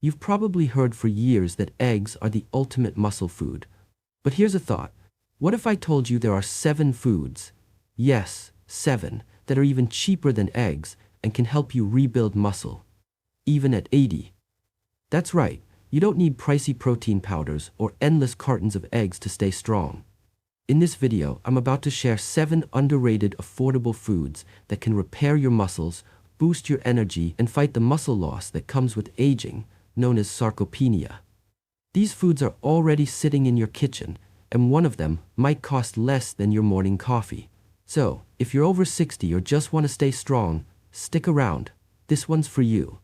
You've probably heard for years that eggs are the ultimate muscle food. But here's a thought. What if I told you there are 7 foods, yes, 7, that are even cheaper than eggs and can help you rebuild muscle, even at 80? That's right, you don't need pricey protein powders or endless cartons of eggs to stay strong. In this video, I'm about to share 7 underrated affordable foods that can repair your muscles, boost your energy, and fight the muscle loss that comes with aging, known as sarcopenia. These foods are already sitting in your kitchen, and one of them might cost less than your morning coffee. So, if you're over 60 or just want to stay strong, stick around. This one's for you.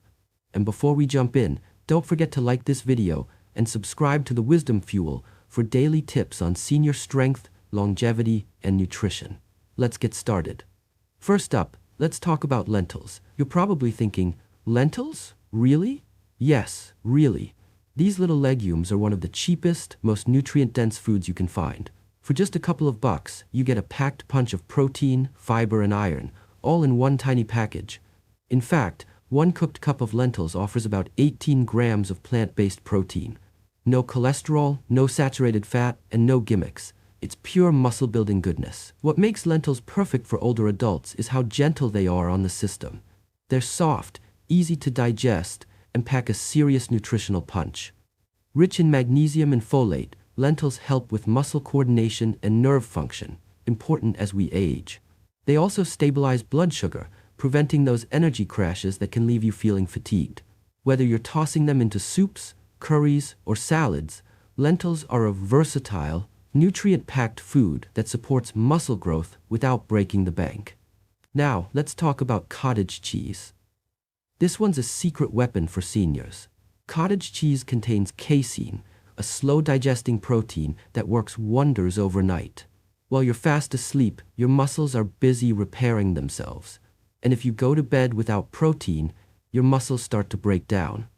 And before we jump in, don't forget to like this video and subscribe to the Wisdom Fuel for daily tips on senior strength, longevity, and nutrition. Let's get started. First up, let's talk about lentils. You're probably thinking, lentils? Really? Yes, really. These little legumes are one of the cheapest, most nutrient-dense foods you can find. For just a couple of bucks, you get a packed punch of protein, fiber, and iron, all in one tiny package. In fact, one cooked cup of lentils offers about 18 grams of plant-based protein. No cholesterol, no saturated fat, and no gimmicks. It's pure muscle-building goodness. What makes lentils perfect for older adults is how gentle they are on the system. They're soft, easy to digest, and pack a serious nutritional punch. Rich in magnesium and folate, lentils help with muscle coordination and nerve function, important as we age. They also stabilize blood sugar, preventing those energy crashes that can leave you feeling fatigued. Whether you're tossing them into soups, curries, or salads, lentils are a versatile, nutrient-packed food that supports muscle growth without breaking the bank. Now, let's talk about cottage cheese. This one's a secret weapon for seniors. Cottage cheese contains casein, a slow-digesting protein that works wonders overnight. While you're fast asleep, your muscles are busy repairing themselves. And if you go to bed without protein, your muscles start to break down.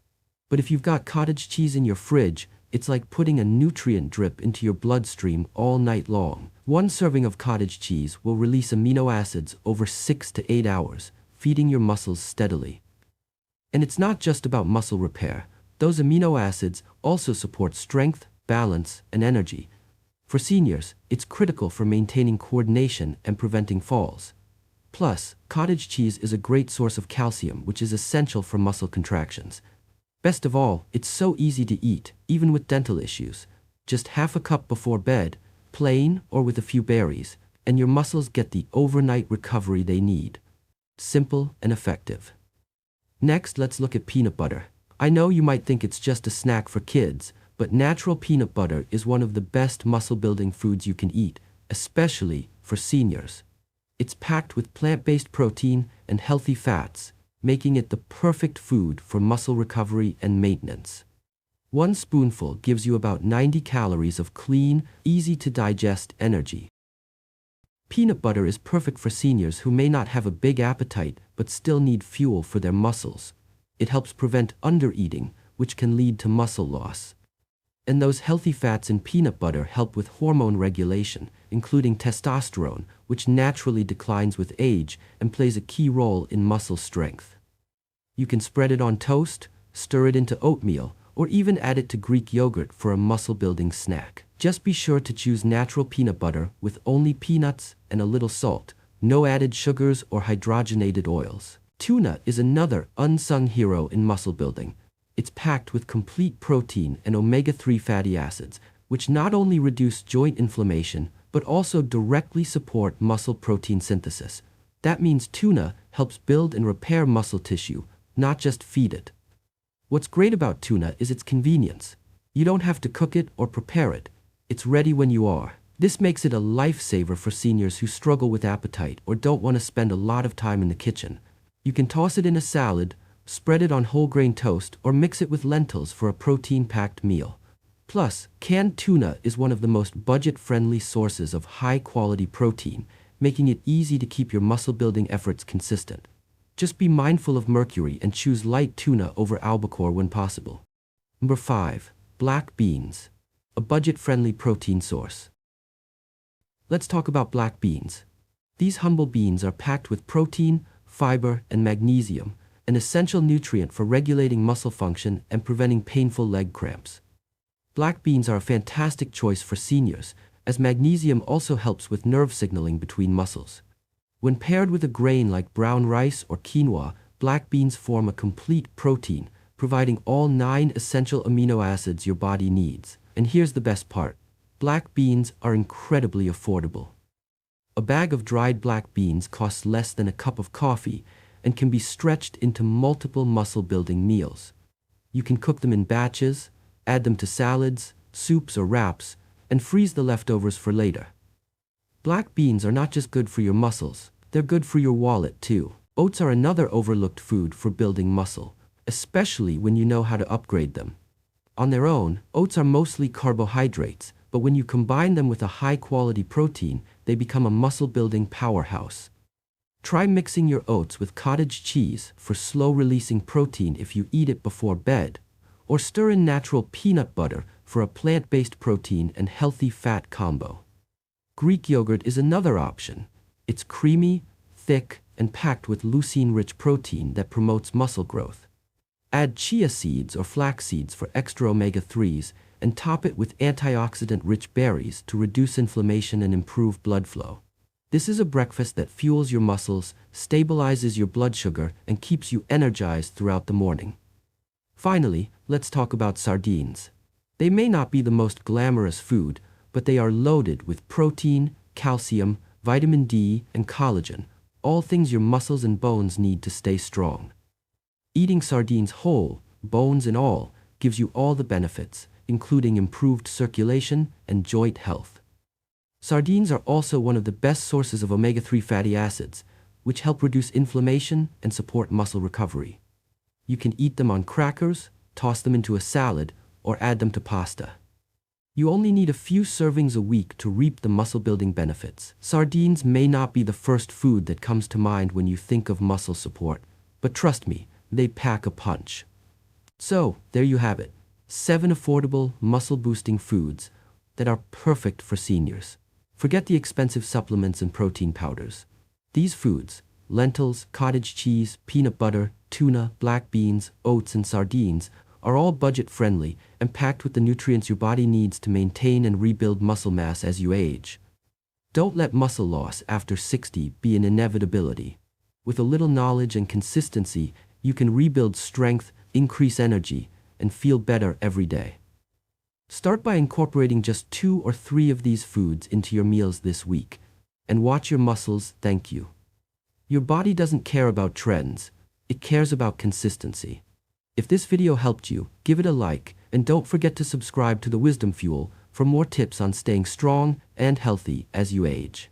But if you've got cottage cheese in your fridge, it's like putting a nutrient drip into your bloodstream all night long. One serving of cottage cheese will release amino acids over 6 to 8 hours, feeding your muscles steadily. And it's not just about muscle repair. Those amino acids also support strength, balance, and energy. For seniors, it's critical for maintaining coordination and preventing falls. Plus, cottage cheese is a great source of calcium, which is essential for muscle contractions. Best of all, it's so easy to eat, even with dental issues. Just half a cup before bed, plain or with a few berries, and your muscles get the overnight recovery they need. Simple and effective. Next, let's look at peanut butter. I know you might think it's just a snack for kids, but natural peanut butter is one of the best muscle-building foods you can eat, especially for seniors. It's packed with plant-based protein and healthy fats, making it the perfect food for muscle recovery and maintenance. One spoonful gives you about 90 calories of clean, easy-to-digest energy. Peanut butter is perfect for seniors who may not have a big appetite but still need fuel for their muscles. It helps prevent undereating, which can lead to muscle loss. And those healthy fats in peanut butter help with hormone regulation, including testosterone, which naturally declines with age and plays a key role in muscle strength. You can spread it on toast, stir it into oatmeal, or even add it to Greek yogurt for a muscle-building snack. Just be sure to choose natural peanut butter with only peanuts and a little salt, no added sugars or hydrogenated oils. Tuna is another unsung hero in muscle building. It's packed with complete protein and omega-3 fatty acids, which not only reduce joint inflammation, but also directly support muscle protein synthesis. That means tuna helps build and repair muscle tissue, not just feed it. What's great about tuna is its convenience. You don't have to cook it or prepare it. It's ready when you are. This makes it a lifesaver for seniors who struggle with appetite or don't want to spend a lot of time in the kitchen. You can toss it in a salad, spread it on whole grain toast, or mix it with lentils for a protein-packed meal. Plus, canned tuna is one of the most budget-friendly sources of high-quality protein, making it easy to keep your muscle-building efforts consistent. Just be mindful of mercury and choose light tuna over albacore when possible. Number 5. Black beans. A budget-friendly protein source. Let's talk about black beans. These humble beans are packed with protein, fiber, and magnesium, an essential nutrient for regulating muscle function and preventing painful leg cramps. Black beans are a fantastic choice for seniors, as magnesium also helps with nerve signaling between muscles. When paired with a grain like brown rice or quinoa, black beans form a complete protein, providing all 9 essential amino acids your body needs. And here's the best part: black beans are incredibly affordable. A bag of dried black beans costs less than a cup of coffee and can be stretched into multiple muscle-building meals. You can cook them in batches, add them to salads, soups, or wraps, and freeze the leftovers for later. Black beans are not just good for your muscles, they're good for your wallet too. Oats are another overlooked food for building muscle, especially when you know how to upgrade them. On their own, oats are mostly carbohydrates, but when you combine them with a high-quality protein, they become a muscle-building powerhouse. Try mixing your oats with cottage cheese for slow-releasing protein if you eat it before bed, or stir in natural peanut butter for a plant-based protein and healthy fat combo. Greek yogurt is another option. It's creamy, thick, and packed with leucine-rich protein that promotes muscle growth. Add chia seeds or flax seeds for extra omega-3s and top it with antioxidant-rich berries to reduce inflammation and improve blood flow. This is a breakfast that fuels your muscles, stabilizes your blood sugar, and keeps you energized throughout the morning. Finally, let's talk about sardines. They may not be the most glamorous food, but they are loaded with protein, calcium, vitamin D, and collagen, all things your muscles and bones need to stay strong. Eating sardines whole, bones and all, gives you all the benefits, including improved circulation and joint health. Sardines are also one of the best sources of omega-3 fatty acids, which help reduce inflammation and support muscle recovery. You can eat them on crackers, toss them into a salad, or add them to pasta. You only need a few servings a week to reap the muscle-building benefits. Sardines may not be the first food that comes to mind when you think of muscle support, but trust me, they pack a punch. So, there you have it, 7 affordable, muscle-boosting foods that are perfect for seniors. Forget the expensive supplements and protein powders. These foods, lentils, cottage cheese, peanut butter, tuna, black beans, oats, and sardines, are all budget-friendly and packed with the nutrients your body needs to maintain and rebuild muscle mass as you age. Don't let muscle loss after 60 be an inevitability. With a little knowledge and consistency, you can rebuild strength, increase energy, and feel better every day. Start by incorporating just 2 or 3 of these foods into your meals this week, and watch your muscles thank you. Your body doesn't care about trends, it cares about consistency. If this video helped you, give it a like, and don't forget to subscribe to the Wisdom Fuel for more tips on staying strong and healthy as you age.